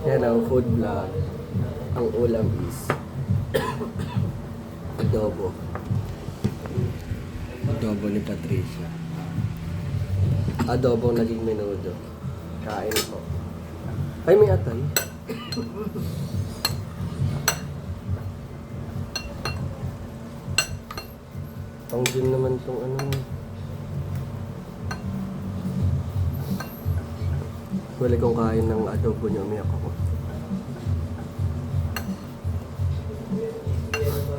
Yan ang food vlog. Ang ulam is adobo. Adobo ni Patricia. Adobo naging menudo. Kain po. Ay, may atay. Pang gym naman tong ano. Wala kong kain ng adobo niya, umiyak ako.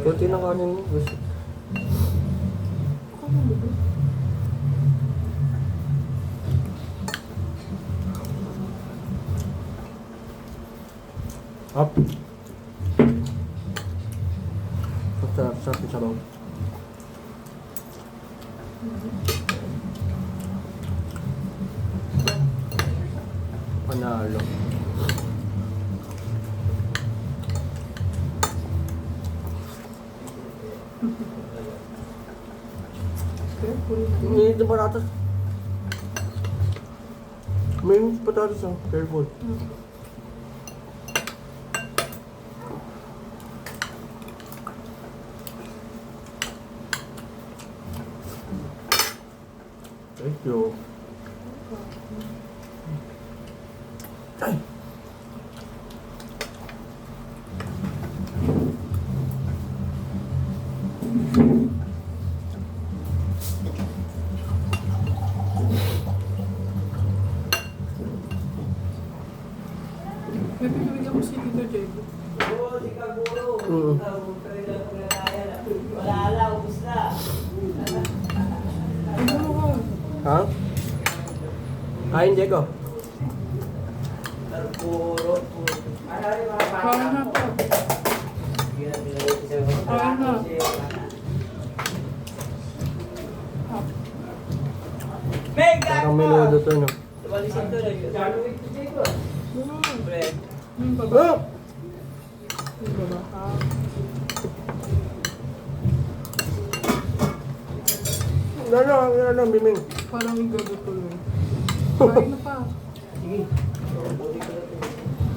Kunti na kanin mo, gusto. Up. Sarap yung sabaw. Panalo. May yung patatas. May yung patatas ah. Careful. Thank you. Ay! May pinabigyan ko si Tito Diego. Oo, si Kaguro. Wala ala, ubus na. Ano mo? Ha? Kain, Diego. Kaguro. Kain na po. Kain na. Mega! Parang menudo to, no? Walisin to lang. Gagawin ko dito. Bread. Yung baba. Ah! Yung baba. Ano, biming. Parang igabi tuloy. Kain na pa. Sige.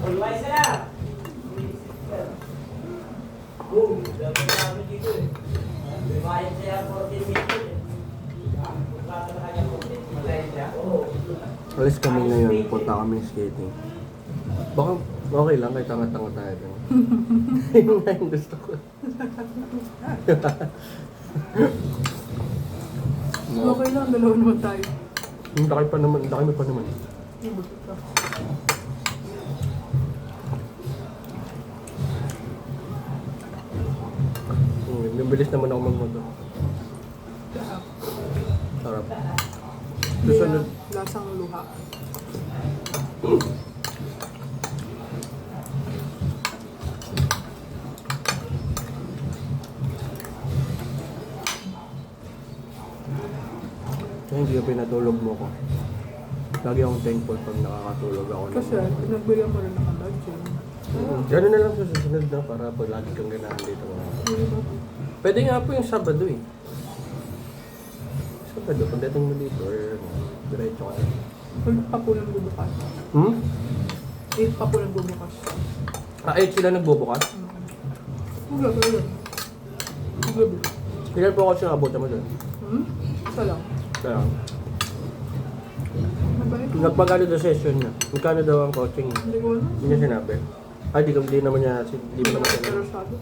Ulway sila. Boom. Dapat namin dito eh. Bimayad siya 14 minutes eh. Punta na kanya 14 minutes. Oo. Alis kami ngayon, punta kami skating. Baka okay lang, kahit tanga-tanga tayo dun. Yun nga yung gusto ko. Okay lang, dalawa naman tayo. Ang laki pa naman, ang laki mo pa naman. Yung butot ka. Yung bilis naman ako magmoto. Sarap. Susunod. Lasang luha. Kaya hindi ka pinatulog mo ko. Lagi akong thankful pag nakakatulog ako. Kasi, pinagbigyan mo rin ng lunch eh. Gano'n na lang sa susunod na para pag lagi kang ganahan dito. Pwede nga po yung Sabado eh. Sabado, pagdating mo dito or diretso ka. 8 pa po lang bubukas. 8 pa po lang bubukas. Ah, 8 sila nagbubukas? Ang gabi yun. Ang gabi. Ilan po ako siya abutan mo doon? Isa lang. Kaya, Mabait ko. nagpagano daw session niya. Magkano daw ang coaching niya? Hindi ko alam. Hindi niya sinabi. Ay, di naman niya, di mo naman sinabi. Interesado.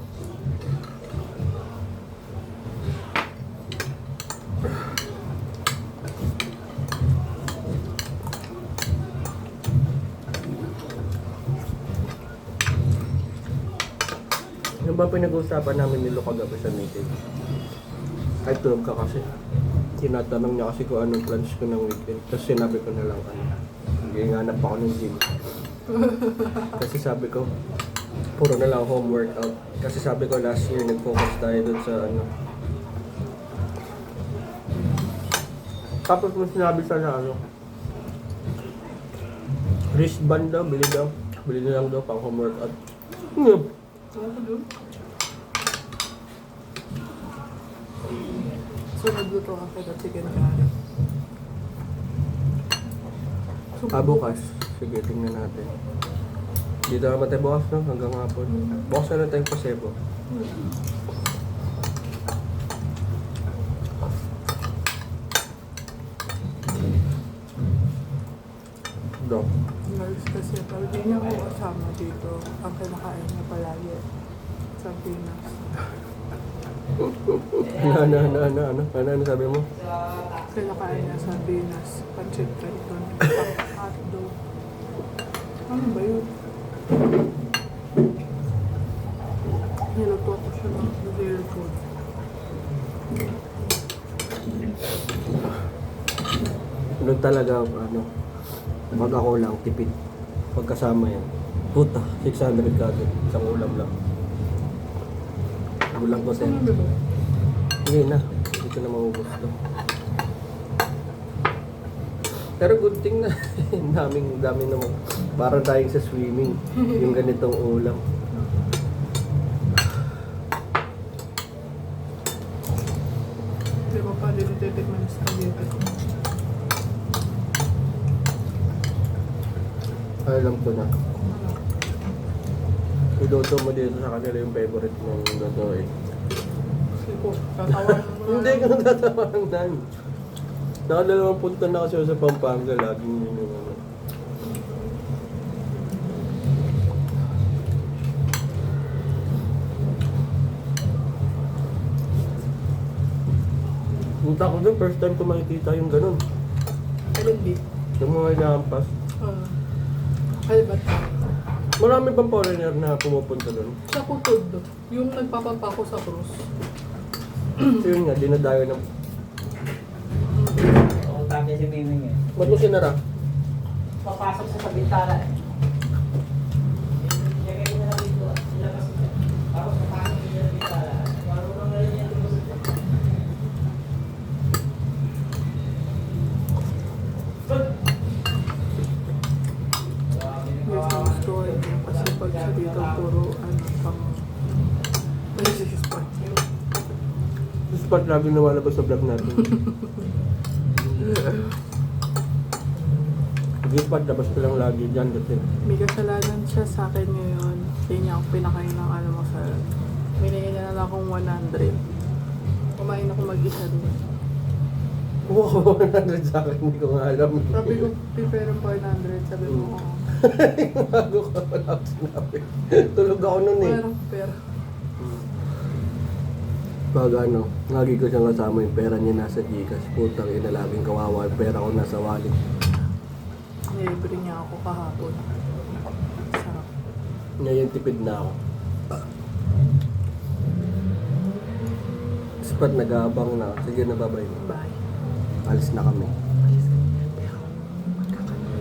Yung ba pinag-uusapan namin ni Luca gabi sa meeting? Ay, tulog ka kasi. Tinatanong niya kasi kung anong plans ko ng weekend. Tapos sinabi ko na lang, naghihanap ako ng gym. Kasi sabi ko, puro na lang home workout. Kasi sabi ko last year, nag-focus tayo dun sa ano. Tapos mo sinabi sana ano, wristband daw, bili daw. Bili na lang daw pang home workout. Ano doon? So, nagluto ako ng chicken curry. Bukas. Sige, tingnan natin. Dito naman tayo bukas, no? Hanggang hapon. Bukas na lang tayong pasebo. Dok. Malis kasi, pero di niya ako kasama dito. Ang kinakain niya palagi. Sa Pinas. Ano sabi mo? Kinakain niya sa Pinas. Pancit canton. Hotdog. Ano ba yun? Niluto ko siya ng very good. Ano talaga, ano, pag ako lang, tipid. Pagkasama yan. Puta, 600 kagad. Isang ulam lang. Ulam ko, Gusto ten. mo ba? Hindi na. Hindi ko na maubos to. Pero good thing na. Daming naman. Parang tayong sa swimming. Yung ganitong ulam. Di ba pa din titikman yung spaghetti? Alam ko na. Iluto mo dito sa kanila yung favorite mong lutuin. Kasi po, tatawanan mo Hindi ka natatawanan. Nakadalawang punta na kasi ako sa Pampanga. Laging yun yung ano. Punta ko dun, first time ko makikita yung ganun. LNB. Yung mga inaampas. Albat. Marami bang foreigner na pumupunta dun? Sa Putod. Yung nagpapapako sa krus. So yun nga, dinadayo ng... Kung tatay si Miming eh. Ba't mo sinara? Papasok sa bintana eh. Lagay ko na lang dito. Ilabas ko. Tapos papasok ko sa bintana. Marunong na rin yan lumusot. Yes, ang story niya. Kasi pag siya dito, puro pang... May spot. This part lagi nawalabas sa vlog natin. This part, labas ko lang lagi dyan kasi. May kasalanan siya sa akin ngayon. Hindi niya ako pinakain ng almusal. Binigyan niya na lang akong 100. Kumain ako mag-isa doon. Wow, 100 sa akin, hindi ko nga alam. Sabi ko, prepare pa 100. Sabi mo, oo. Bago ka wala ako sinabi. Tulog ako nun eh. Wala nang pera. Pag ano, lagi ko siyang kasama yung pera niya nasa Gcash. Putang ina, laging kawawa. Yung pera ko nasa wallet. Nilibre niya ako kahapon. Sarap. Ngayon tipid na ako. Spat nag-aabang na. Sige na, bye-bye. Bye. Alis na kami. Alis ka niya, pero magkakaroon.